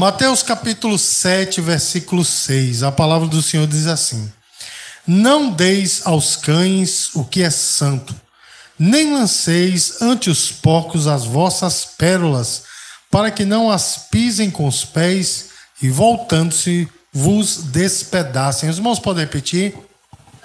Mateus capítulo 7, versículo 6. A palavra do Senhor diz assim: Não deis aos cães o que é santo, nem lanceis ante os porcos as vossas pérolas, para que não as pisem com os pés e, voltando-se, vos despedacem. Os irmãos podem repetir?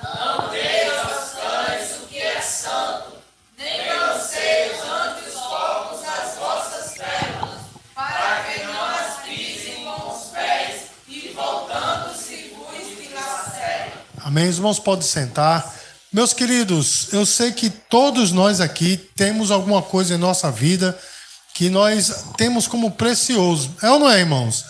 Não deis aos cães o que é santo, nem lanceis ante os porcos as vossas pérolas, para que não as pisem com os pés e, voltando-se, vos dilacem. Amém? Os irmãos podem sentar. Meus queridos, eu sei que todos nós aqui temos alguma coisa em nossa vida que nós temos como precioso. É ou não é, irmãos?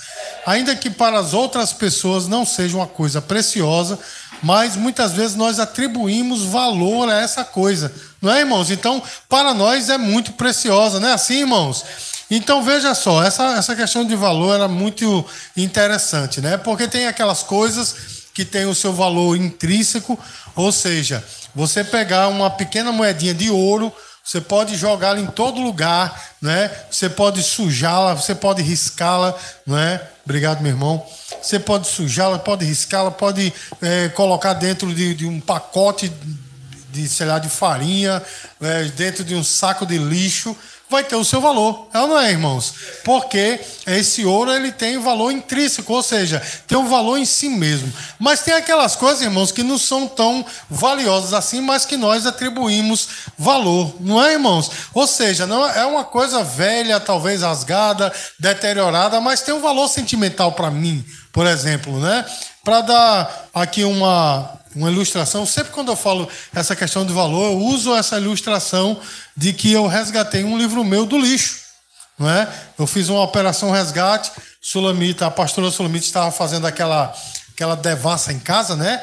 Ainda que para as outras pessoas não seja uma coisa preciosa, mas muitas vezes nós atribuímos valor a essa coisa. Não é, irmãos? Então, para nós é muito preciosa, não é assim, irmãos? Então, veja só, essa questão de valor era muito interessante, né? Porque tem aquelas coisas que têm o seu valor intrínseco, ou seja, você pegar uma pequena moedinha de ouro, você pode jogá-la em todo lugar, né? Você pode sujá-la, você pode riscá-la, não é? Obrigado, meu irmão. Você pode sujá-la, pode riscá-la, pode colocar dentro de um pacote de, sei lá, de farinha, dentro de um saco de lixo. Vai ter o seu valor, é ou não é, irmãos? Porque esse ouro ele tem um valor intrínseco, ou seja, tem um valor em si mesmo. Mas tem aquelas coisas, irmãos, que não são tão valiosas assim, mas que nós atribuímos valor, não é, irmãos? Ou seja, não é uma coisa velha, talvez rasgada, deteriorada, mas tem um valor sentimental para mim, por exemplo, né? Para dar aqui uma ilustração, sempre quando eu falo essa questão de valor, eu uso essa ilustração de que eu resgatei um livro meu do lixo, não é? Eu fiz uma operação resgate, a pastora Sulamita estava fazendo aquela devassa em casa, né?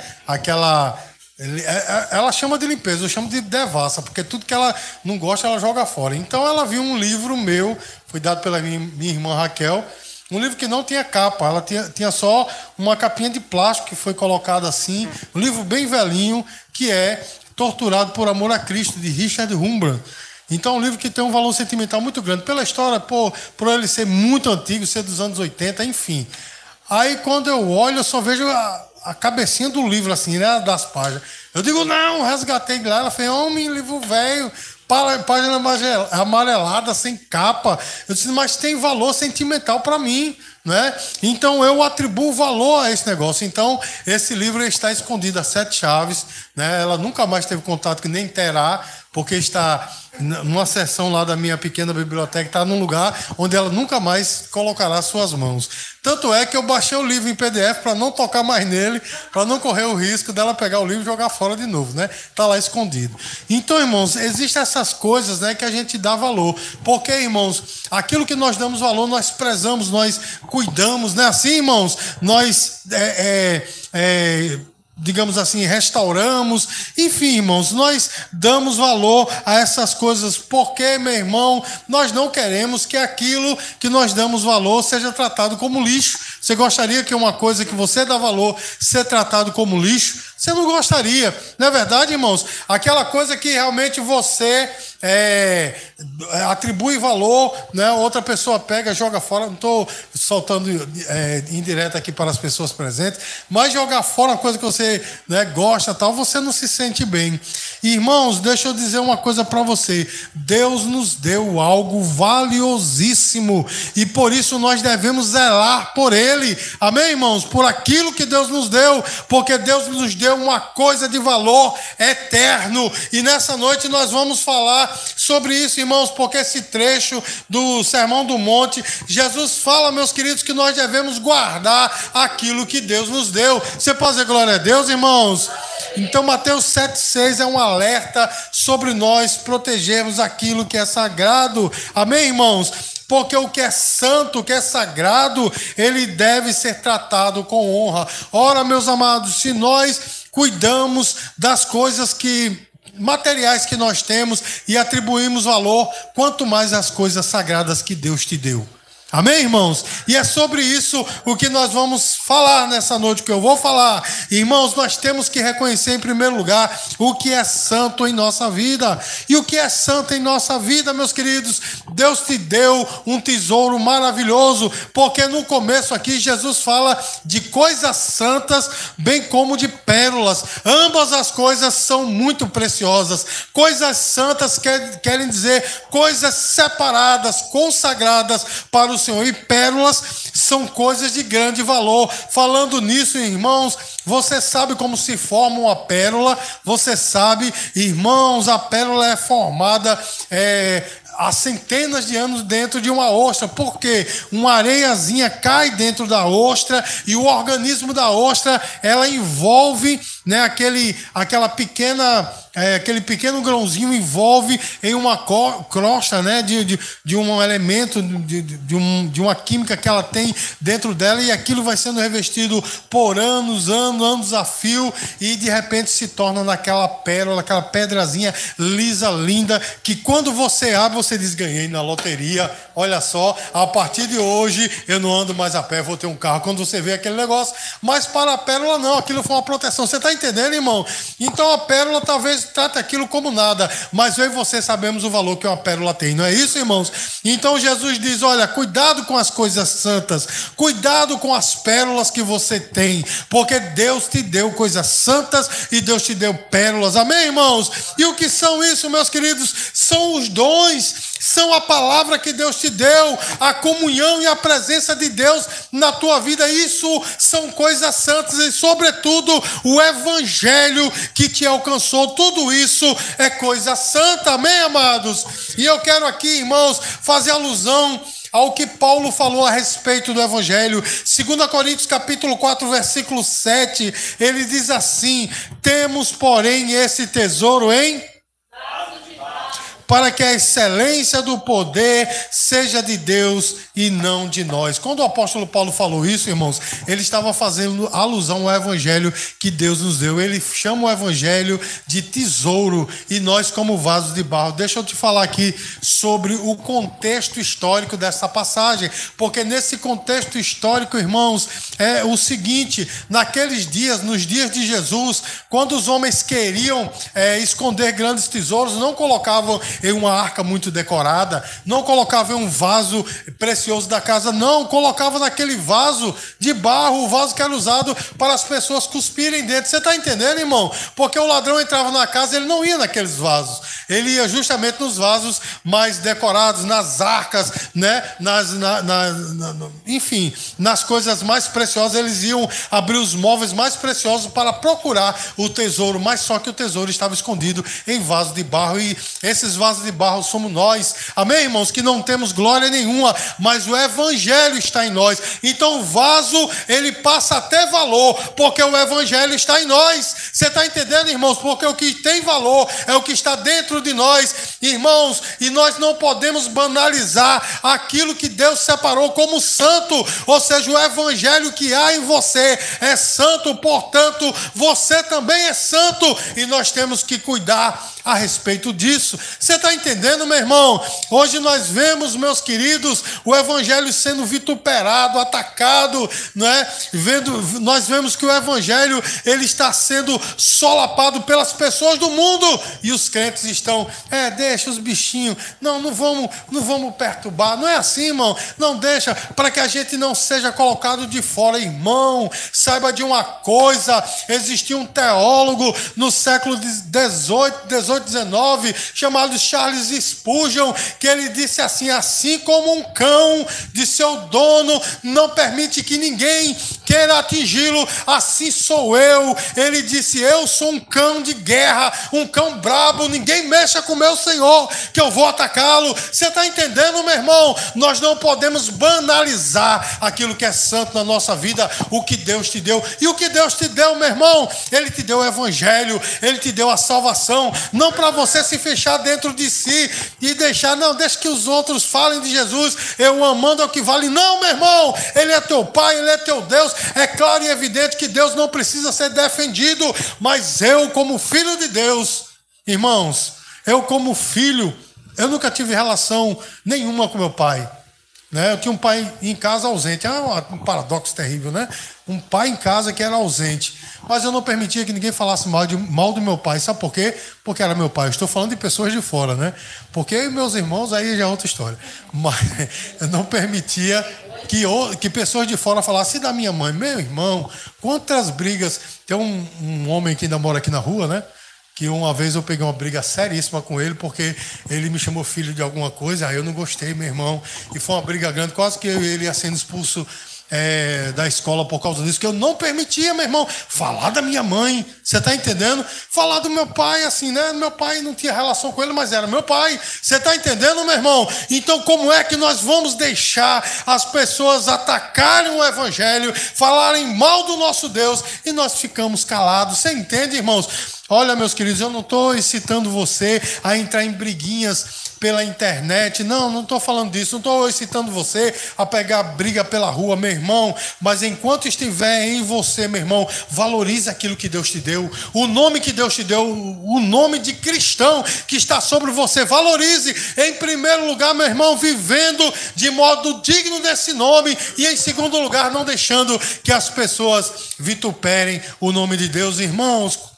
Ela chama de limpeza, eu chamo de devassa, porque tudo que ela não gosta, ela joga fora. Então ela viu um livro meu, foi dado pela minha irmã Raquel, um livro que não tinha capa, ela tinha só uma capinha de plástico que foi colocada assim, um livro bem velhinho, que é Torturado por Amor a Cristo, de Richard Rembrandt. Então é um livro que tem um valor sentimental muito grande, pela história, por ele ser muito antigo, ser dos anos 80, enfim. Aí quando eu olho, eu só vejo a cabecinha do livro, assim, né, das páginas. Eu digo, não, resgatei de lá. Ela falou, homem, livro velho, página amarelada, sem capa. Eu disse, mas tem valor sentimental para mim, né? Então eu atribuo valor a esse negócio. Então esse livro está escondido a 7 chaves, né? Ela nunca mais teve contato, que nem terá, porque está numa seção lá da minha pequena biblioteca, está num lugar onde ela nunca mais colocará suas mãos. Tanto é que eu baixei o livro em PDF para não tocar mais nele, para não correr o risco dela pegar o livro e jogar fora de novo, né? Está lá escondido. Então, irmãos, existem essas coisas, né, que a gente dá valor. Porque, irmãos, aquilo que nós damos valor, nós prezamos, nós cuidamos, né? Assim, irmãos, nós digamos assim, restauramos, enfim, irmãos, nós damos valor a essas coisas, porque, meu irmão, nós não queremos que aquilo que nós damos valor seja tratado como lixo. Você gostaria que uma coisa que você dá valor seja tratado como lixo? Você não gostaria, não é verdade, irmãos? Aquela coisa que realmente você atribui valor, né? Outra pessoa pega, joga fora. Não estou soltando indireta aqui para as pessoas presentes, mas jogar fora uma coisa que você, né, gosta, tal, você não se sente bem. Irmãos, deixa eu dizer uma coisa para você. Deus nos deu algo valiosíssimo e por isso nós devemos zelar por ele. Amém, irmãos? Por aquilo que Deus nos deu, porque Deus nos deu uma coisa de valor eterno. E nessa noite nós vamos falar sobre isso, irmãos, porque esse trecho do Sermão do Monte, Jesus fala, meus queridos, que nós devemos guardar aquilo que Deus nos deu. Você pode dizer glória a Deus, irmãos? Então Mateus 7,6 é um alerta sobre nós protegermos aquilo que é sagrado. Amém, irmãos? Porque o que é santo, o que é sagrado, ele deve ser tratado com honra. Ora, meus amados, se nós cuidamos das coisas materiais que nós temos e atribuímos valor, quanto mais as coisas sagradas que Deus te deu. Amém, irmãos? E é sobre isso o que nós vamos falar nessa noite, que eu vou falar. Irmãos, nós temos que reconhecer em primeiro lugar o que é santo em nossa vida. E o que é santo em nossa vida, meus queridos? Deus te deu um tesouro maravilhoso, porque no começo aqui Jesus fala de coisas santas, bem como de pérolas. Ambas as coisas são muito preciosas. Coisas santas querem dizer coisas separadas, consagradas para o Senhor. E pérolas são coisas de grande valor. Falando nisso, irmãos, você sabe como se forma uma pérola? Você sabe, irmãos, a pérola é formada há centenas de anos dentro de uma ostra. Por quê? Uma areiazinha cai dentro da ostra e o organismo da ostra, ela envolve, né, aquele pequeno grãozinho envolve em uma crosta, né, de um elemento, de uma química que ela tem dentro dela, e aquilo vai sendo revestido por anos a fio, e de repente se torna naquela pérola, aquela pedrazinha lisa, linda, que quando você abre, você diz: ganhei na loteria, olha só, a partir de hoje eu não ando mais a pé, vou ter um carro. Quando você vê aquele negócio, mas para a pérola não, aquilo foi uma proteção. Você está entendendo, irmão? Então a pérola talvez trate aquilo como nada, mas eu e você sabemos o valor que uma pérola tem, não é isso, irmãos? Então Jesus diz: olha, cuidado com as coisas santas, cuidado com as pérolas que você tem, porque Deus te deu coisas santas e Deus te deu pérolas. Amém, irmãos? E o que são isso, meus queridos? São os dons, são a palavra que Deus te deu, a comunhão e a presença de Deus na tua vida. Isso são coisas santas e, sobretudo, o evangelho que te alcançou. Tudo isso é coisa santa. Amém, amados? E eu quero aqui, irmãos, fazer alusão ao que Paulo falou a respeito do evangelho. 2 Coríntios capítulo 4, versículo 7, ele diz assim: temos, porém, esse tesouro para que a excelência do poder seja de Deus e não de nós. Quando o apóstolo Paulo falou isso, irmãos, ele estava fazendo alusão ao evangelho que Deus nos deu. Ele chama o evangelho de tesouro e nós como vasos de barro. Deixa eu te falar aqui sobre o contexto histórico dessa passagem, porque nesse contexto histórico, irmãos, é o seguinte: naqueles dias, nos dias de Jesus, quando os homens queriam esconder grandes tesouros, não colocavam em uma arca muito decorada, não colocava em um vaso precioso da casa, não, colocava naquele vaso de barro, o vaso que era usado para as pessoas cuspirem dentro. Você está entendendo, irmão? Porque o ladrão entrava na casa, ele não ia naqueles vasos, ele ia justamente nos vasos mais decorados, nas arcas, né? Enfim, nas coisas mais preciosas. Eles iam abrir os móveis mais preciosos para procurar o tesouro, mas só que o tesouro estava escondido em vaso de barro, e esses vasos de barro somos nós. Amém, irmãos? Que não temos glória nenhuma, mas o evangelho está em nós. Então o vaso, ele passa até valor, porque o evangelho está em nós. Você está entendendo, irmãos? Porque o que tem valor é o que está dentro de nós, irmãos, e nós não podemos banalizar aquilo que Deus separou como santo. Ou seja, o evangelho que há em você é santo, portanto você também é santo, e nós temos que cuidar a respeito disso. Você está entendendo, meu irmão? Hoje nós vemos, meus queridos, o evangelho sendo vituperado, atacado, não é? Nós vemos que o evangelho, ele está sendo solapado pelas pessoas do mundo, e os crentes estão, deixa os bichinhos, não vamos perturbar. Não é assim, irmão? Não deixa, para que a gente não seja colocado de fora. Irmão, saiba de uma coisa: existia um teólogo no século 19, chamado Charles Spurgeon, que ele disse assim: assim como um cão de seu dono não permite que ninguém queira atingi-lo, assim sou eu. Ele disse: eu sou um cão de guerra, um cão brabo, ninguém mexa com o meu Senhor, que eu vou atacá-lo. Você está entendendo, meu irmão? Nós não podemos banalizar aquilo que é santo na nossa vida, o que Deus te deu. E o que Deus te deu, meu irmão? Ele te deu o evangelho, ele te deu a salvação, não para você se fechar dentro de si e deixa que os outros falem de Jesus, eu amando é o que vale. Não, meu irmão, ele é teu Pai, ele é teu Deus. É claro e evidente que Deus não precisa ser defendido, mas eu, como filho de Deus, irmãos, eu como filho, eu nunca tive relação nenhuma com meu pai. né? Eu tinha um pai em casa ausente. É um paradoxo terrível, né? Um pai em casa que era ausente. Mas eu não permitia que ninguém falasse mal do meu pai. Sabe por quê? Porque era meu pai. Eu estou falando de pessoas de fora, né? Porque meus irmãos, aí já é outra história. Mas eu não permitia que pessoas de fora falassem da minha mãe. Meu irmão, quantas brigas... Tem um homem que ainda mora aqui na rua, né? Que uma vez eu peguei uma briga seríssima com ele, porque ele me chamou filho de alguma coisa, aí eu não gostei, meu irmão. E foi uma briga grande, quase que ele ia sendo expulso da escola por causa disso, que eu não permitia, meu irmão, falar da minha mãe, você está entendendo? Falar do meu pai, assim, né? Meu pai não tinha relação com ele, mas era meu pai, você está entendendo, meu irmão? Então, como é que nós vamos deixar as pessoas atacarem o evangelho, falarem mal do nosso Deus, e nós ficamos calados? Você entende, irmãos? Olha, meus queridos, eu não estou incitando você a entrar em briguinhas pela internet. Não estou falando disso. Não estou incitando você a pegar briga pela rua, meu irmão. Mas enquanto estiver em você, meu irmão, valorize aquilo que Deus te deu. O nome que Deus te deu, o nome de cristão que está sobre você. Valorize, em primeiro lugar, meu irmão, vivendo de modo digno desse nome. E em segundo lugar, não deixando que as pessoas vituperem o nome de Deus. Irmãos,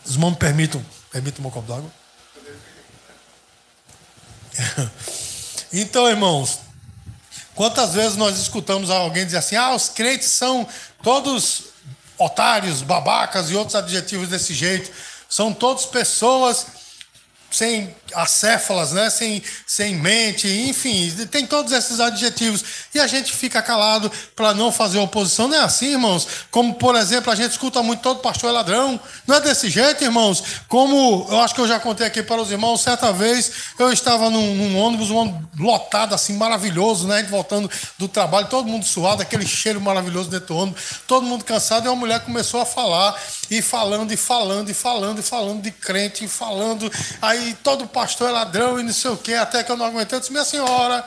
os irmãos me permitam um copo d'água? Então, irmãos, quantas vezes nós escutamos alguém dizer assim: os crentes são todos otários, babacas e outros adjetivos desse jeito, são todas pessoas sem acéfalas, né? sem mente, enfim, tem todos esses adjetivos. E a gente fica calado para não fazer oposição. Não é assim, irmãos? Como, por exemplo, a gente escuta muito todo pastor é ladrão. Não é desse jeito, irmãos? Como eu acho que eu já contei aqui para os irmãos, certa vez eu estava num ônibus, um ônibus lotado, assim, maravilhoso, né? Voltando do trabalho, todo mundo suado, aquele cheiro maravilhoso dentro do ônibus, todo mundo cansado, e uma mulher começou a falar, e falando de crente, e falando, aí todo pastor é ladrão e não sei o quê, até que eu não aguentei. Eu disse: minha senhora,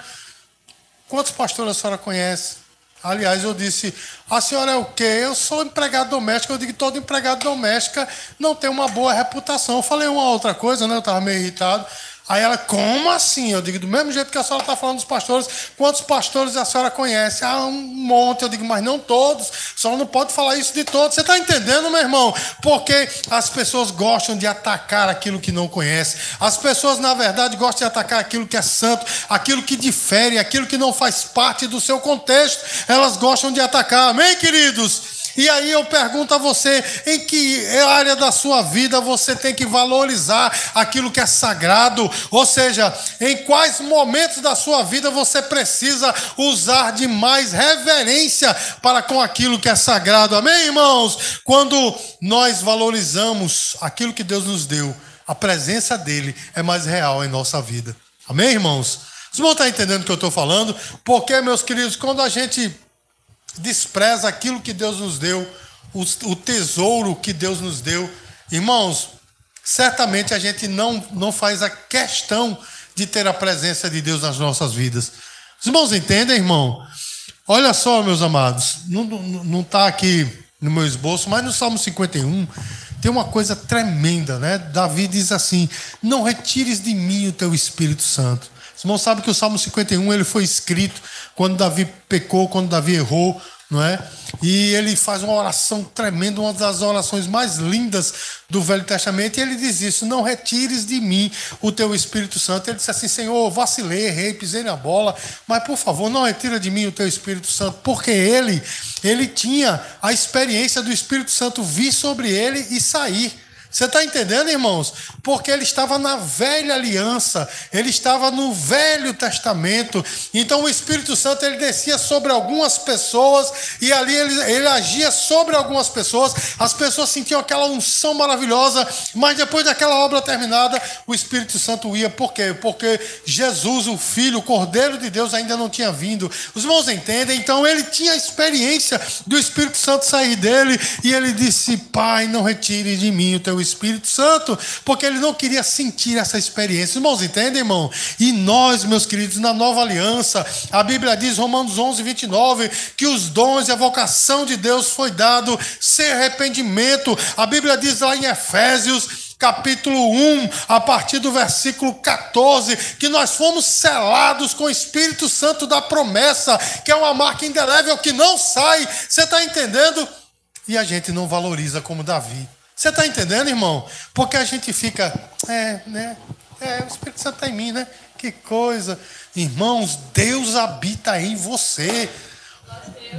quantos pastores a senhora conhece? Aliás, eu disse: a senhora é o quê? Eu sou empregado doméstico. Eu digo que todo empregado doméstico não tem uma boa reputação. Eu falei uma outra coisa, né? Eu estava meio irritado. Aí ela: como assim? Eu digo: do mesmo jeito que a senhora está falando dos pastores, quantos pastores a senhora conhece? Um monte. Eu digo: mas não todos. A senhora não pode falar isso de todos. Você está entendendo, meu irmão? Porque as pessoas gostam de atacar aquilo que não conhece. As pessoas, na verdade, gostam de atacar aquilo que é santo, aquilo que difere, aquilo que não faz parte do seu contexto. Elas gostam de atacar. Amém, queridos? E aí eu pergunto a você: em que área da sua vida você tem que valorizar aquilo que é sagrado? Ou seja, em quais momentos da sua vida você precisa usar de mais reverência para com aquilo que é sagrado? Amém, irmãos? Quando nós valorizamos aquilo que Deus nos deu, a presença dele é mais real em nossa vida. Amém, irmãos? Vocês vão estar entendendo o que eu estou falando? Porque, meus queridos, quando a gente despreza aquilo que Deus nos deu, o tesouro que Deus nos deu, irmãos, certamente a gente não faz a questão de ter a presença de Deus nas nossas vidas. Os irmãos entendem, irmão? Olha só, meus amados, não está aqui no meu esboço, mas no Salmo 51 tem uma coisa tremenda, né? Davi diz assim: não retires de mim o teu Espírito Santo. Os irmãos sabem que o Salmo 51 ele foi escrito quando Davi pecou, quando Davi errou, não é? E ele faz uma oração tremenda, uma das orações mais lindas do Velho Testamento, e ele diz isso: não retires de mim o teu Espírito Santo. Ele disse assim: Senhor, vacilei, errei, pisei na bola, mas por favor, não retira de mim o teu Espírito Santo, porque ele tinha a experiência do Espírito Santo vir sobre ele e sair. Você está entendendo, irmãos? Porque ele estava na velha aliança, ele estava no Velho Testamento. Então o Espírito Santo ele descia sobre algumas pessoas e ali ele agia sobre algumas pessoas. As pessoas sentiam aquela unção maravilhosa, mas depois daquela obra terminada, o Espírito Santo ia. Por quê? Porque Jesus, o Filho, o Cordeiro de Deus, ainda não tinha vindo. Os irmãos entendem? Então ele tinha a experiência do Espírito Santo sair dele e ele disse: Pai, não retire de mim o teu Espírito Santo, porque ele não queria sentir essa experiência. Irmãos, entendem, irmão? E nós, meus queridos, na nova aliança, a Bíblia diz, Romanos 11, 29, que os dons e a vocação de Deus foi dado sem arrependimento. A Bíblia diz lá em Efésios capítulo 1, a partir do versículo 14, que nós fomos selados com o Espírito Santo da promessa, que é uma marca indelével que não sai. Você está entendendo? E a gente não valoriza como Davi. Você está entendendo, irmão? Porque a gente fica, o Espírito Santo está em mim, né? Que coisa. Irmãos, Deus habita em você.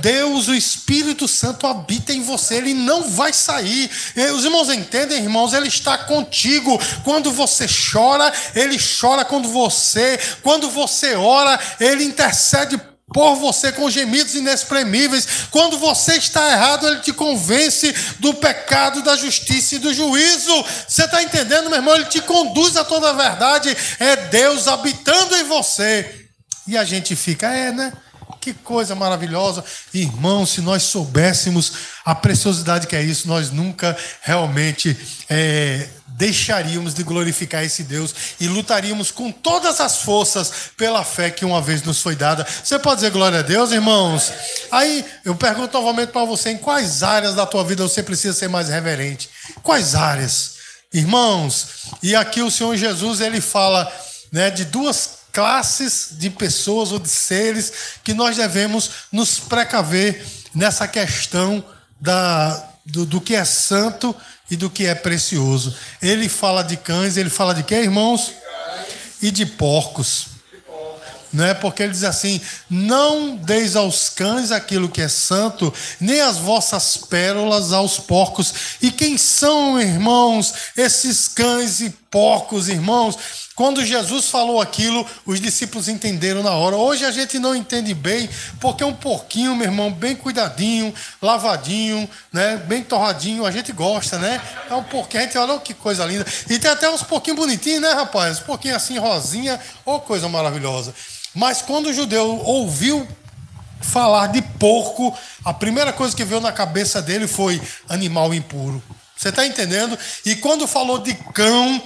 Deus, o Espírito Santo habita em você, ele não vai sair. Os irmãos entendem, irmãos? Ele está contigo. Quando você chora, ele chora quando você ora, ele intercede por você com gemidos inexprimíveis. Quando você está errado, ele te convence do pecado, da justiça e do juízo. Você está entendendo, meu irmão? Ele te conduz a toda a verdade. É Deus habitando em você. E a gente fica, né? Que coisa maravilhosa. Irmãos, se nós soubéssemos a preciosidade que é isso, nós nunca realmente deixaríamos de glorificar esse Deus e lutaríamos com todas as forças pela fé que uma vez nos foi dada. Você pode dizer glória a Deus, irmãos? Aí eu pergunto novamente para você, em quais áreas da tua vida você precisa ser mais reverente? Quais áreas? Irmãos, e aqui o Senhor Jesus, ele fala, né, de duas classes de pessoas ou de seres que nós devemos nos precaver nessa questão do que é santo e do que é precioso. Ele fala de cães, ele fala de quê, irmãos? E de porcos. Né? Porque ele diz assim: não deis aos cães aquilo que é santo, nem as vossas pérolas aos porcos. E quem são, irmãos, esses cães e porcos, irmãos? Quando Jesus falou aquilo, os discípulos entenderam na hora. Hoje a gente não entende bem, porque um porquinho, meu irmão, bem cuidadinho, lavadinho, né, bem torradinho, a gente gosta, né? É um porquinho, a gente olha, que coisa linda. E tem até uns porquinhos bonitinhos, né, rapaz? Uns porquinhos assim, rosinha, coisa maravilhosa. Mas quando o judeu ouviu falar de porco, a primeira coisa que veio na cabeça dele foi animal impuro. Você está entendendo? E quando falou de cão,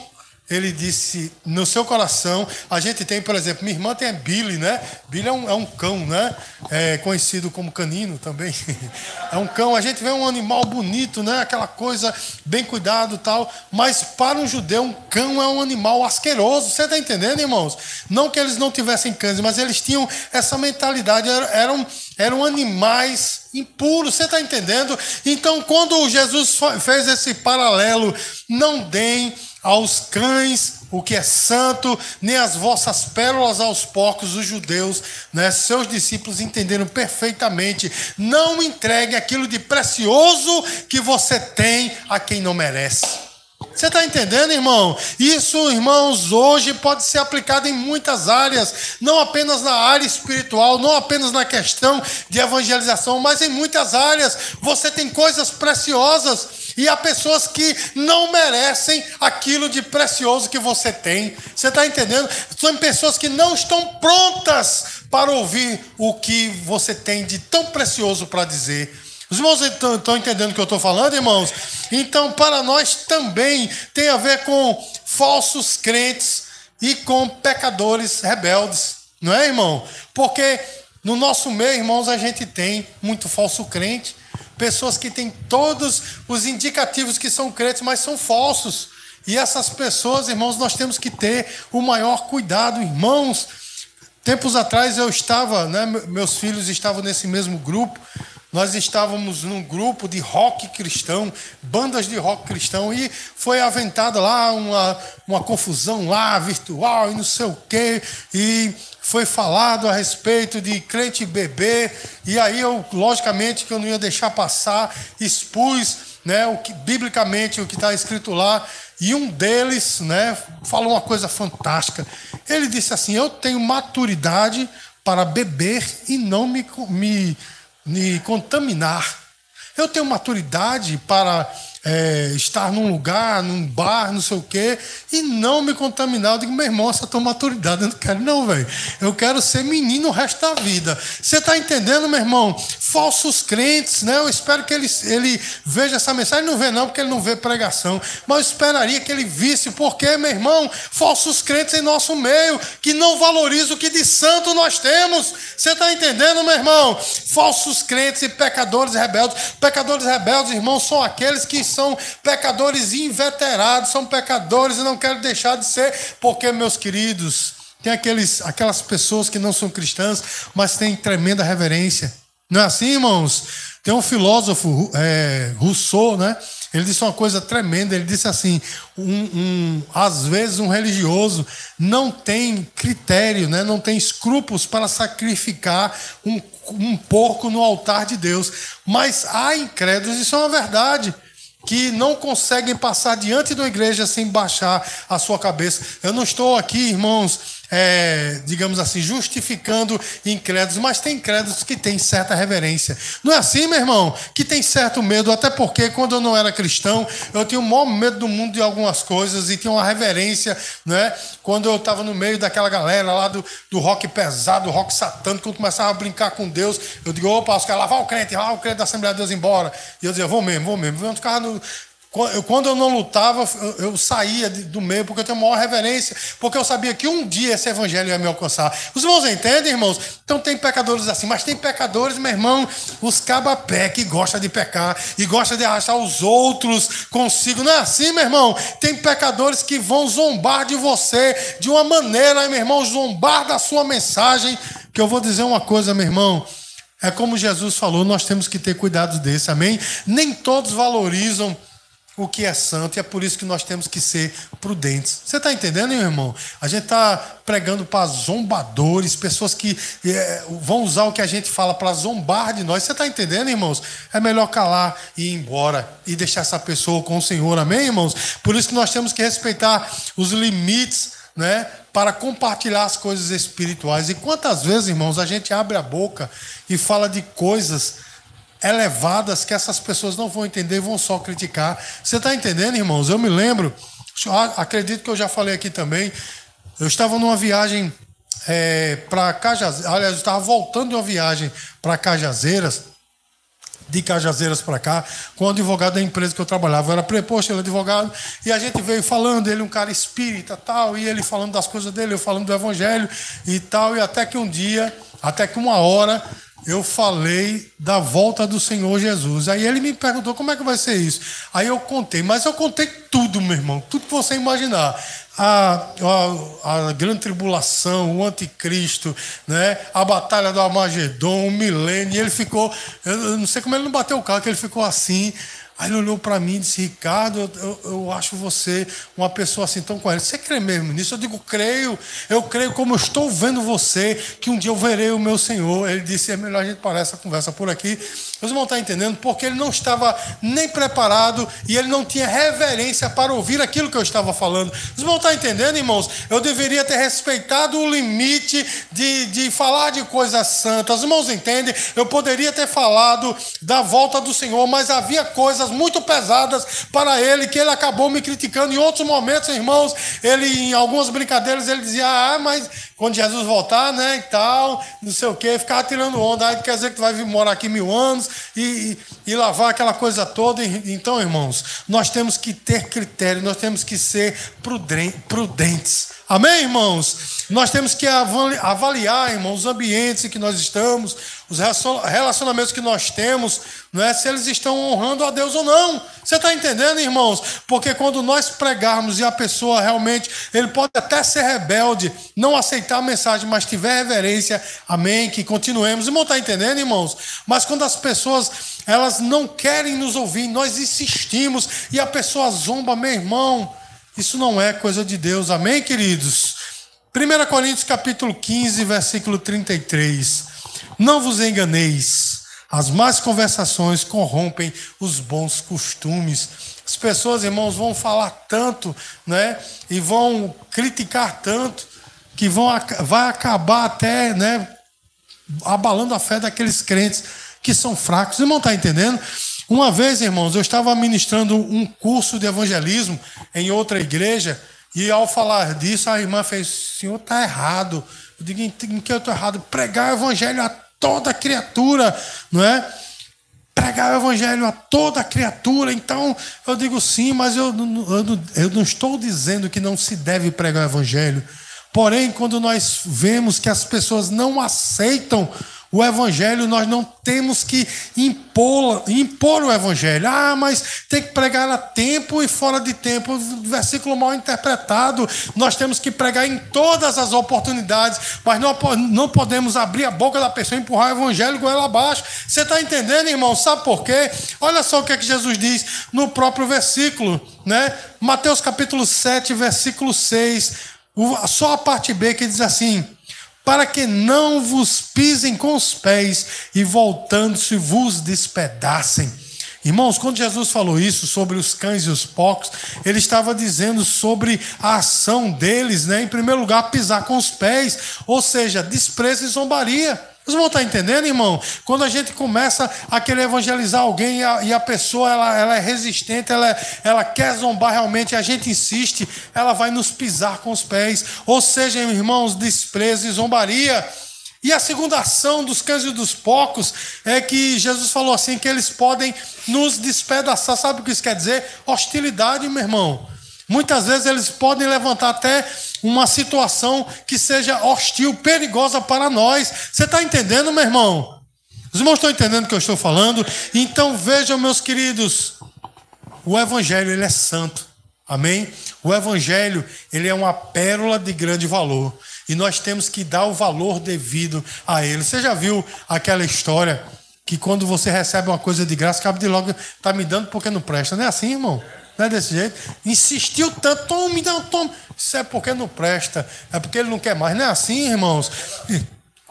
ele disse, no seu coração, a gente tem, por exemplo, minha irmã tem a Billy, né? Billy é um cão, né? É conhecido como canino também. É um cão, a gente vê um animal bonito, né? Aquela coisa bem cuidado e tal. Mas para um judeu, um cão é um animal asqueroso. Você está entendendo, irmãos? Não que eles não tivessem cães, mas eles tinham essa mentalidade. Eram animais impuros, você está entendendo? Então, quando Jesus fez esse paralelo, não deem aos cães o que é santo, nem as vossas pérolas aos porcos, os judeus, né? Seus discípulos entenderam perfeitamente. Não entregue aquilo de precioso que você tem a quem não merece. Você está entendendo, irmão? Isso, irmãos, hoje pode ser aplicado em muitas áreas, não apenas na área espiritual, não apenas na questão de evangelização, mas em muitas áreas. Você tem coisas preciosas e há pessoas que não merecem aquilo de precioso que você tem. Você está entendendo? São pessoas que não estão prontas para ouvir o que você tem de tão precioso para dizer. Os irmãos estão entendendo o que eu estou falando, irmãos? Então, para nós também tem a ver com falsos crentes e com pecadores rebeldes. Não é, irmão? Porque no nosso meio, irmãos, a gente tem muito falso crente. Pessoas que têm todos os indicativos que são crentes, mas são falsos. E essas pessoas, irmãos, nós temos que ter o maior cuidado, irmãos. Tempos atrás eu estava, né, meus filhos estavam nesse mesmo grupo. Nós estávamos num grupo de rock cristão, bandas de rock cristão, e foi aventada lá uma confusão lá, virtual e não sei o quê, e foi falado a respeito de crente bebê, e aí eu, logicamente, que eu não ia deixar passar, expus, né, biblicamente o que está escrito lá, e um deles, né, falou uma coisa fantástica. Ele disse assim: eu tenho maturidade para beber e não me contaminar. Eu tenho maturidade para estar num lugar, num bar, não sei o quê, e não me contaminar. Eu digo, meu irmão, essa tua maturidade eu não quero não, velho. Eu quero ser menino o resto da vida. Você está entendendo, meu irmão? Falsos crentes, né? Eu espero que ele veja essa mensagem. Não vê não, porque ele não vê pregação. Mas eu esperaria que ele visse, porque, meu irmão, falsos crentes em nosso meio, que não valorizam o que de santo nós temos. Você está entendendo, meu irmão? Falsos crentes e pecadores rebeldes. Pecadores rebeldes, irmãos, são aqueles que são pecadores inveterados, são pecadores e não querem deixar de ser, porque, meus queridos, tem aquelas pessoas que não são cristãs, mas têm tremenda reverência. Não é assim, irmãos? Tem um filósofo, Rousseau, né? Ele disse uma coisa tremenda. Ele disse assim: às vezes um religioso não tem critério, né? Não tem escrúpulos para sacrificar um porco no altar de Deus. Mas há incrédulos, isso é uma verdade, que não conseguem passar diante da igreja sem baixar a sua cabeça. Eu não estou aqui, irmãos, digamos assim, justificando incrédulos, mas tem incrédulos que têm certa reverência. Não é assim, meu irmão? Que tem certo medo, até porque quando eu não era cristão, eu tinha o maior medo do mundo de algumas coisas e tinha uma reverência, né? Quando eu estava no meio daquela galera lá do rock pesado, do rock satânico, quando começava a brincar com Deus, eu digo: opa, os caras lá, vai o crente da Assembleia de Deus embora. E eu dizia: vou mesmo. Quando eu não lutava, eu saía do meio, porque eu tenho maior reverência, porque eu sabia que um dia esse evangelho ia me alcançar. Os irmãos entendem, irmãos? Então tem pecadores assim, mas tem pecadores, meu irmão, os cabapé, que gostam de pecar e gostam de arrastar os outros consigo. Não é assim, meu irmão? Tem pecadores que vão zombar de você de uma maneira, meu irmão, zombar da sua mensagem, que eu vou dizer uma coisa, meu irmão. É como Jesus falou, nós temos que ter cuidado desse, amém? Nem todos valorizam o que é santo, e é por isso que nós temos que ser prudentes. Você está entendendo, meu irmão? A gente está pregando para zombadores, pessoas que vão usar o que a gente fala para zombar de nós. Você está entendendo, irmãos? É melhor calar e ir embora e deixar essa pessoa com o Senhor, amém, irmãos? Por isso que nós temos que respeitar os limites, né, para compartilhar as coisas espirituais. E quantas vezes, irmãos, a gente abre a boca e fala de coisas elevadas que essas pessoas não vão entender e vão só criticar. Você está entendendo, irmãos? Eu me lembro, acredito que eu já falei aqui também, eu estava numa viagem para Cajazeiras, aliás, eu estava voltando de uma viagem para Cajazeiras, de Cajazeiras para cá, com o advogado da empresa que eu trabalhava. Eu era preposto, ele é advogado, e a gente veio falando, ele um cara espírita tal, e ele falando das coisas dele, eu falando do evangelho e tal, e até que uma hora, eu falei da volta do Senhor Jesus. Aí ele me perguntou: como é que vai ser isso? Aí eu contei, mas eu contei tudo, meu irmão, tudo que você imaginar. A grande tribulação, o anticristo, né? A batalha do Armagedon, o milênio. E ele ficou, eu não sei como ele não bateu o carro, que ele ficou assim. Aí ele olhou para mim e disse: Ricardo, eu acho você uma pessoa assim tão coerente. Você crê mesmo nisso? Eu digo: creio. Eu creio, como eu estou vendo você, que um dia eu verei o meu Senhor. Ele disse: é melhor a gente parar essa conversa por aqui. Os irmãos estão entendendo? Porque ele não estava nem preparado e ele não tinha reverência para ouvir aquilo que eu estava falando. Os irmãos estão entendendo, irmãos? Eu deveria ter respeitado o limite de falar de coisas santas. Os irmãos entendem? Eu poderia ter falado da volta do Senhor, mas havia coisas muito pesadas para ele, que ele acabou me criticando. Em outros momentos, irmãos, em algumas brincadeiras, ele dizia: mas quando Jesus voltar, né, e tal, não sei o quê, ficava tirando onda. Aí quer dizer que tu vai vir morar aqui 1000 anos e lavar aquela coisa toda. Então, irmãos, nós temos que ter critério, nós temos que ser prudentes. Amém, irmãos? Nós temos que avaliar, irmãos, os ambientes em que nós estamos, os relacionamentos que nós temos, não é? Se eles estão honrando a Deus ou não. Você está entendendo, irmãos? Porque quando nós pregarmos e a pessoa realmente, ele pode até ser rebelde, não aceitar a mensagem, mas tiver reverência, amém, que continuemos. Irmão, está entendendo, irmãos? Mas quando as pessoas, elas não querem nos ouvir, nós insistimos e a zomba, meu irmão, isso não é coisa de Deus, amém, queridos? 1 Coríntios capítulo 15, versículo 33. Não vos enganeis, as más conversações corrompem os bons costumes. As pessoas, irmãos, vão falar tanto, né, e vão criticar tanto, que vai acabar até, né, abalando a fé daqueles crentes que são fracos. O irmão está entendendo? Uma vez, irmãos, eu estava ministrando um curso de evangelismo em outra igreja, e ao falar disso, a irmã fez: o senhor está errado. Eu digo: em que eu estou errado? Pregar o evangelho a toda criatura, não é? Pregar o evangelho a toda criatura. Então, eu digo: sim, mas eu não estou dizendo que não se deve pregar o evangelho. Porém, quando nós vemos que as pessoas não aceitam O evangelho, nós não temos que impor o evangelho. Ah, mas tem que pregar a tempo e fora de tempo. Versículo mal interpretado. Nós temos que pregar em todas as oportunidades, mas não podemos abrir a boca da pessoa e empurrar o evangelho goela abaixo. Você está entendendo, irmão? Sabe por quê? Olha só o que é que Jesus diz no próprio versículo, né? Mateus capítulo 7, versículo 6. Só a parte B que diz assim: para que não vos pisem com os pés e voltando-se vos despedacem. Irmãos, quando Jesus falou isso sobre os cães e os porcos, ele estava dizendo sobre a ação deles, né? Em primeiro lugar, pisar com os pés, ou seja, desprezo e zombaria. Vocês vão estar entendendo, irmão? Quando a gente começa a querer evangelizar alguém e a pessoa ela é resistente, ela quer zombar realmente, e a gente insiste, ela vai nos pisar com os pés. Ou seja, irmãos, desprezo e zombaria. E a segunda ação dos cães e dos porcos é que Jesus falou assim, que eles podem nos despedaçar. Sabe o que isso quer dizer? Hostilidade, meu irmão. Muitas vezes eles podem levantar até uma situação que seja hostil, perigosa para nós. Você está entendendo, meu irmão? Os irmãos estão entendendo o que eu estou falando? Então vejam, meus queridos, o evangelho ele é santo. Amém? O evangelho ele é uma pérola de grande valor. E nós temos que dar o valor devido a ele. Você já viu aquela história que quando você recebe uma coisa de graça, acaba de logo está me dando porque não presta? Não é assim, irmão? Não é desse jeito? Insistiu tanto, tome. Isso é porque não presta, é porque ele não quer mais. Não é assim, irmãos?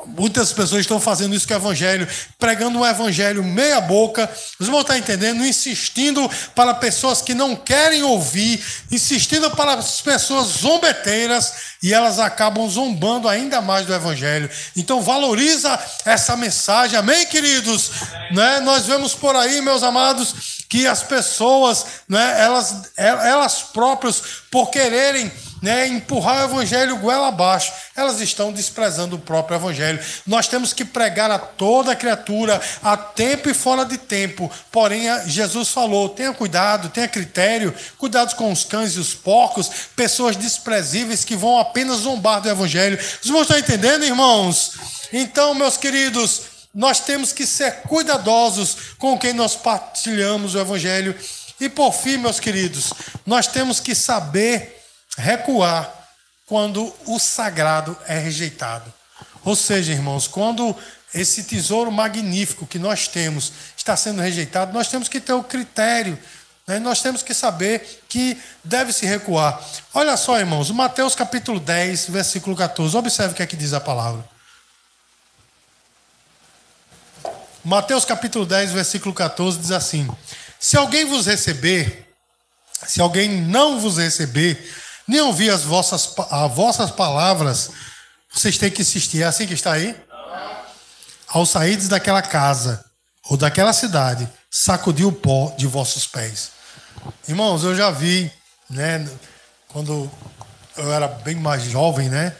Muitas pessoas estão fazendo isso com o evangelho, pregando um evangelho meia boca. Vocês vão estar entendendo? Insistindo para pessoas que não querem ouvir, insistindo para as pessoas zombeteiras, e elas acabam zombando ainda mais do evangelho. Então valoriza essa mensagem, amém, queridos? Né? Nós vemos por aí, meus amados, que as pessoas, né, elas próprias, por quererem, né, empurrar o evangelho goela abaixo, elas estão desprezando o próprio evangelho. Nós temos que pregar a toda criatura, a tempo e fora de tempo. Porém, Jesus falou, tenha cuidado, tenha critério, cuidado com os cães e os porcos, pessoas desprezíveis que vão apenas zombar do evangelho. Os irmãos estão entendendo, irmãos? Então, meus queridos, nós temos que ser cuidadosos com quem nós partilhamos o evangelho. E por fim, meus queridos, nós temos que saber recuar quando o sagrado é rejeitado. Ou seja, irmãos, quando esse tesouro magnífico que nós temos está sendo rejeitado, nós temos que ter o critério, né? Nós temos que saber que deve se recuar. Olha só, irmãos, Mateus capítulo 10, versículo 14. Observe o que é que diz a palavra. Mateus capítulo 10, versículo 14 diz assim: se alguém não vos receber, nem ouvir as vossas palavras, vocês têm que insistir. É assim que está aí? Ao saídes daquela casa ou daquela cidade, sacudir o pó de vossos pés. Irmãos, eu já vi, né, quando eu era bem mais jovem, né,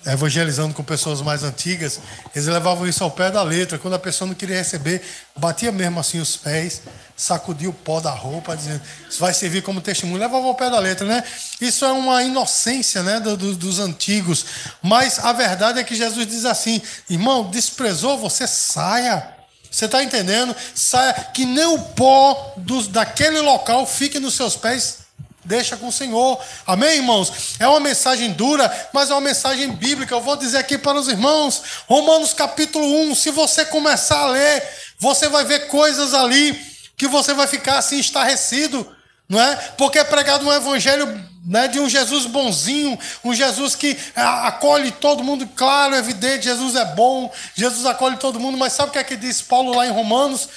evangelizando com pessoas mais antigas, eles levavam isso ao pé da letra. Quando a pessoa não queria receber, batia mesmo assim os pés, sacudia o pó da roupa, dizendo, isso vai servir como testemunho. Levava ao pé da letra, né? Isso é uma inocência, né, dos antigos. Mas a verdade é que Jesus diz assim, irmão, desprezou, você saia. Você está entendendo? Saia, que nem o pó daquele local fique nos seus pés. Deixa com o Senhor. Amém, irmãos? É uma mensagem dura, mas é uma mensagem bíblica. Eu vou dizer aqui para os irmãos, Romanos capítulo 1, se você começar a ler, você vai ver coisas ali que você vai ficar assim estarrecido, não é? Porque é pregado um evangelho, né, de um Jesus bonzinho, um Jesus que acolhe todo mundo, claro, evidente, Jesus é bom, Jesus acolhe todo mundo, mas sabe o que é que diz Paulo lá em Romanos?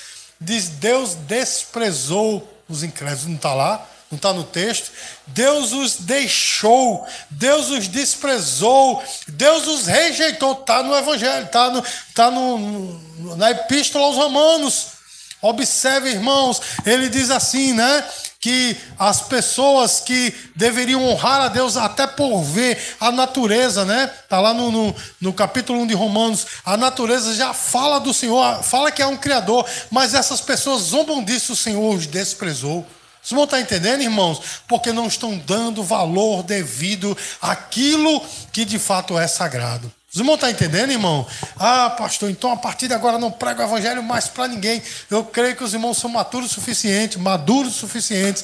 Diz, Deus desprezou os incrédulos, não está lá? Não está no texto? Deus os deixou, Deus os desprezou, Deus os rejeitou. Está no Evangelho, está na Epístola aos Romanos. Observe, irmãos, ele diz assim, né? Que as pessoas que deveriam honrar a Deus até por ver a natureza, né? Está lá no capítulo 1 de Romanos. A natureza já fala do Senhor, fala que é um Criador, mas essas pessoas zombam disso, o Senhor os desprezou. Vocês vão estar entendendo, irmãos? Porque não estão dando valor devido àquilo que de fato é sagrado. Os irmãos estão entendendo, irmão? Ah, pastor, então a partir de agora não prego o evangelho mais para ninguém. Eu creio que os irmãos são maduros o suficientes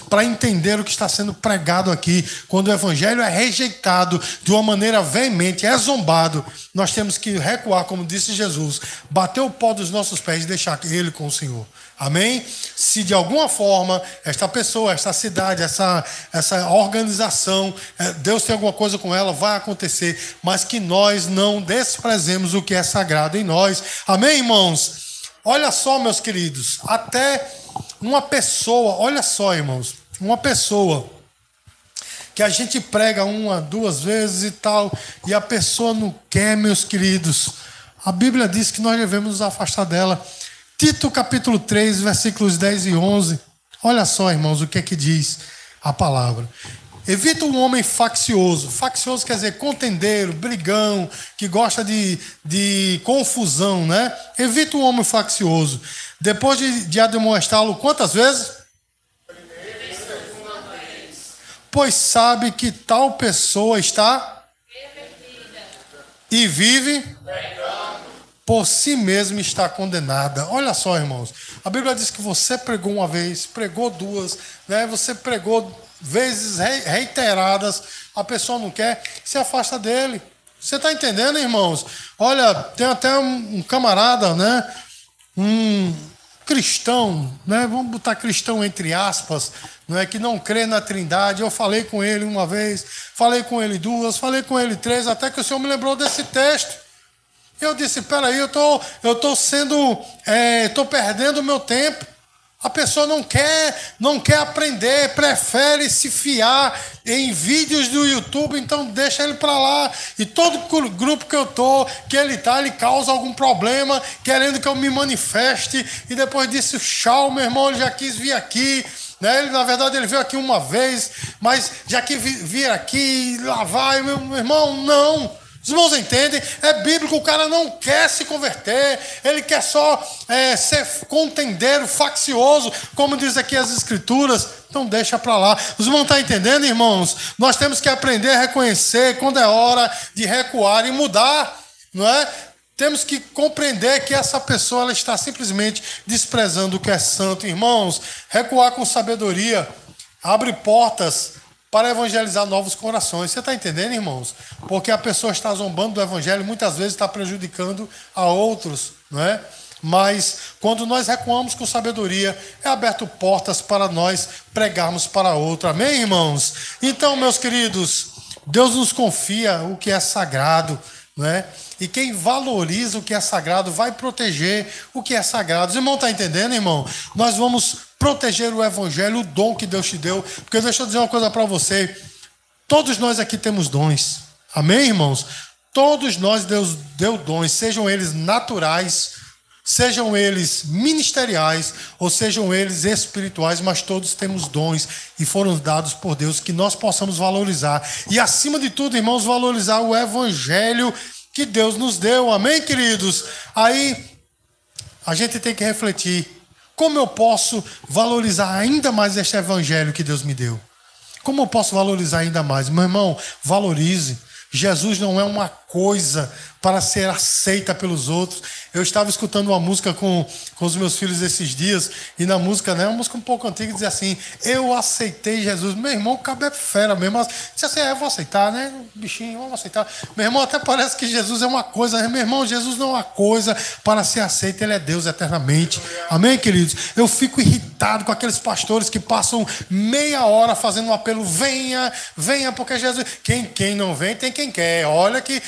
para entender o que está sendo pregado aqui. Quando o evangelho é rejeitado de uma maneira veemente, é zombado, nós temos que recuar, como disse Jesus, bater o pó dos nossos pés e deixar ele com o Senhor. Amém? Se de alguma forma esta pessoa, esta cidade, essa organização, Deus tem alguma coisa com ela, vai acontecer, mas que nós não desprezemos o que é sagrado em nós. Amém, irmãos? Olha só, meus queridos, até uma pessoa, olha só, irmãos, uma pessoa que a gente prega 1, 2 vezes e tal, e a pessoa não quer, meus queridos, a Bíblia diz que nós devemos nos afastar dela. Tito capítulo 3, versículos 10 e 11. Olha só, irmãos, o que é que diz a palavra. Evita um homem faccioso. Faccioso quer dizer contendeiro, brigão, que gosta de confusão, né? Evita um homem faccioso. Depois de admoestá-lo quantas vezes? Pois sabe que tal pessoa está e vive por si mesmo está condenada. Olha só, irmãos. A Bíblia diz que você pregou uma vez, pregou 2, né? Você pregou vezes reiteradas. A pessoa não quer, se afasta dele. Você está entendendo, irmãos? Olha, tem até um camarada, né? Um cristão, né? Vamos botar cristão entre aspas, não é, que não crê na Trindade. Eu falei com ele uma vez, falei com ele 2, falei com ele 3, até que o Senhor me lembrou desse texto. Eu disse, peraí, eu tô perdendo o meu tempo. A pessoa não quer aprender, prefere se fiar em vídeos do YouTube, então deixa ele para lá. E todo grupo que ele causa algum problema, querendo que eu me manifeste. E depois disse, tchau, meu irmão, ele já quis vir aqui. Né? Na verdade, ele veio aqui uma vez, mas já que vir aqui, lá vai, meu irmão, não. Os irmãos entendem? É bíblico, o cara não quer se converter, ele quer só ser contendeiro, faccioso, como diz aqui as Escrituras. Então deixa para lá. Os irmãos estão entendendo, irmãos? Nós temos que aprender a reconhecer quando é hora de recuar e mudar, não é? Temos que compreender que essa pessoa ela está simplesmente desprezando o que é santo. Irmãos, recuar com sabedoria abre portas para evangelizar novos corações. Você está entendendo, irmãos? Porque a pessoa está zombando do evangelho, muitas vezes está prejudicando a outros, não é? Mas quando nós recuamos com sabedoria, é aberto portas para nós pregarmos para outro. Amém, irmãos? Então, meus queridos, Deus nos confia o que é sagrado, não é? E quem valoriza o que é sagrado vai proteger o que é sagrado. Os irmãos estão entendendo, irmão? Nós vamos proteger o evangelho, o dom que Deus te deu. Porque deixa eu dizer uma coisa para você. Todos nós aqui temos dons. Amém, irmãos? Todos nós Deus deu dons, sejam eles naturais, sejam eles ministeriais ou sejam eles espirituais, mas todos temos dons e foram dados por Deus que nós possamos valorizar. E acima de tudo, irmãos, valorizar o evangelho que Deus nos deu. Amém, queridos? Aí a gente tem que refletir. Como eu posso valorizar ainda mais este evangelho que Deus me deu? Como eu posso valorizar ainda mais? Meu irmão, valorize. Jesus não é uma coisa para ser aceita pelos outros. Eu estava escutando uma música com os meus filhos esses dias, e na música, né, uma música um pouco antiga, dizia assim: eu aceitei Jesus. Meu irmão, o cabo é fera mesmo. Disse assim, eu vou aceitar, né? Bichinho, vamos aceitar. Meu irmão, até parece que Jesus é uma coisa. Meu irmão, Jesus não é uma coisa para ser aceito, ele é Deus eternamente. Amém, queridos? Eu fico irritado com aqueles pastores que passam meia hora fazendo um apelo: venha, venha, porque Jesus... Quem não vem tem quem quer. Olha que...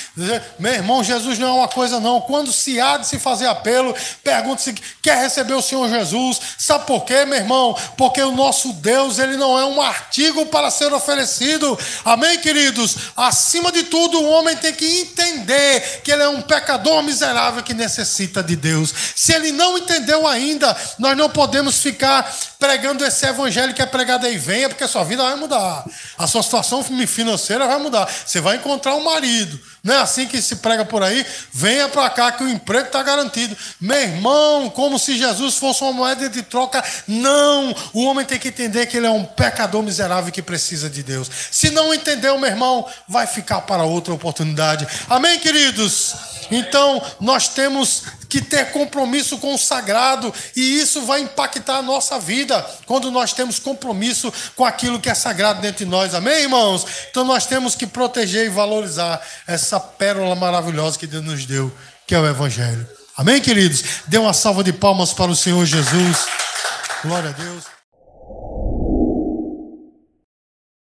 Meu irmão, Jesus não é uma coisa não. Quando se há de se fazer apelo, pergunta se quer receber o Senhor Jesus. Sabe por quê, meu irmão? Porque o nosso Deus, ele não é um artigo para ser oferecido. Amém, queridos? Acima de tudo, o homem tem que entender que ele é um pecador miserável que necessita de Deus. Se ele não entendeu ainda, nós não podemos ficar pregando esse evangelho que é pregado aí: venha, porque a sua vida vai mudar, a sua situação financeira vai mudar, você vai encontrar um marido. Não é assim que se prega por aí, venha para cá que o emprego está garantido. Meu irmão, como se Jesus fosse uma moeda de troca. Não, o homem tem que entender que ele é um pecador miserável que precisa de Deus. Se não entendeu, meu irmão, vai ficar para outra oportunidade. Amém, queridos? Então, nós temos que ter compromisso com o sagrado, e isso vai impactar a nossa vida quando nós temos compromisso com aquilo que é sagrado dentro de nós. Amém, irmãos? Então nós temos que proteger e valorizar essa pérola maravilhosa que Deus nos deu, que é o Evangelho. Amém, queridos? Dê uma salva de palmas para o Senhor Jesus. Glória a Deus.